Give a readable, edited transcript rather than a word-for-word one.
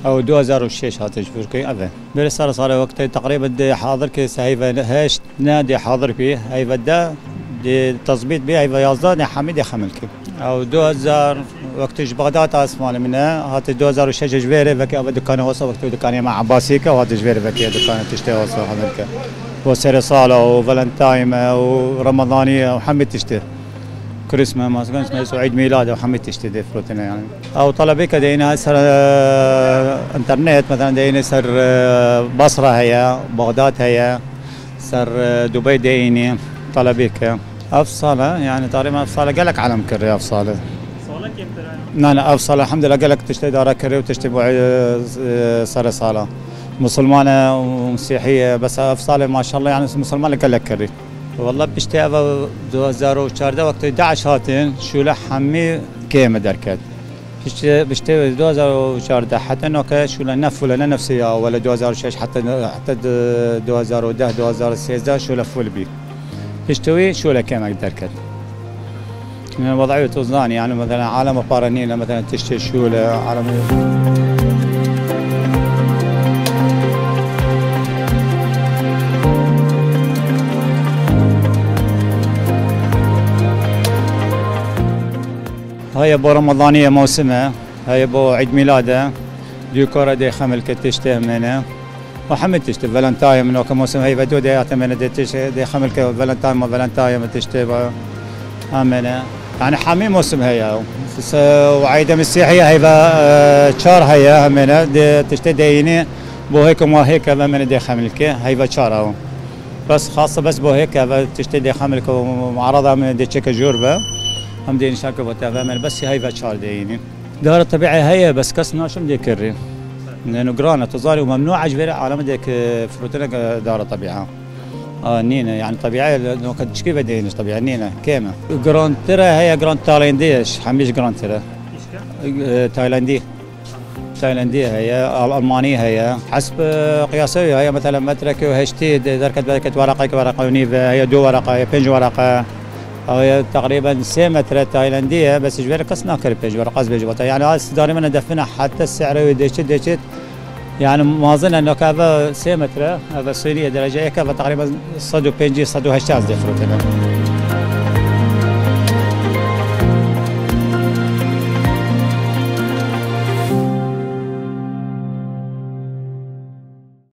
او 2006 هاتش فرقي افا بل صار وقت تقريبا حاضر كيس هيفا هاش نادي حاضر فيه هيفا دا دي تظبيط بيه هيفا يازدان حميد خملك او 2000 وقت بغداد اسمع منها هات 2006 جويري فكي ابا دكان وصل وقت دكان مع عباسيكا وهات جويري فكي دكان تشتي وصل خملك وسير صاله وفالنتايم ورمضانيه وحمد تشتي كريسما مثلا اسمه عيد ميلاد وحمد تشتي دي فروتنا يعني او طلبيك دينا سر انترنت مثلا دينا سر بصره هي بغداد هي سر دبي ديني طلبيك افصله يعني تقريبا افصله قالك على مكري افصله كيف لا افصله الحمد لله قالك تشتي دار كري وتشتي صار صاله مسلمانه ومسيحيه بس افصاله ما شاء الله يعني مسلمانه قالك كري والله بشتي 2014 وقت 11 هاتين شو لحمي كيما دركت بشتي 2014 حتى انه شو لنف ولا نفسيه ولا 2006 حتى 2010 2013 شو لفول بي بشتوي شو كيما دركت من وضعيه توزان يعني مثلا عالم قارنين مثلا تشتي شو عالم هاي بو رمضانيه موسمها هاي بو عيد ميلاده ديكورا دي خمل كتشتي منه وحمل تشتي فالنتايم منو كموسم هاي بدو دي اتمنى دي تشتي دي خمل فالنتايم ما فالنتايم تشتي امنه يعني حامي موسم هي وعيد مسيحيه هاي شهر هي امنه دي تشتي ديني بو هيك وما هيك من دي خمل هاي شهر بس خاصه بس بو هيك تشتي دي خمل معرضه من دي تشيك جوربه هم دين شاكو بتفهم بس هاي فشار ديني دار الطبيعي هي بس كسنا شو بدي كري لانه جرانا تظاري وممنوع اجبري على مدك فروتنا دار الطبيعه نينا يعني طبيعي لانه قد كيف بدي طبيعي نينا كيما جران ترى هي جران تايلانديش حميش جران ترى تايلانديه هي الالمانيه هي حسب قياسيه هي مثلا مترك وهشتي دركت ورقه ونيفا هي 2 ورقه هي 5 ورقه هي تقريبا 6 متر تايلانديه بس جبر قصنا كربج ورقاز بجوتا يعني هذا دائما ندفنها حتى السعر ديشت يعني ما اظن انه كذا 6 متر هذا صينيه درجه كذا تقريبا 150 180 دي فروتنا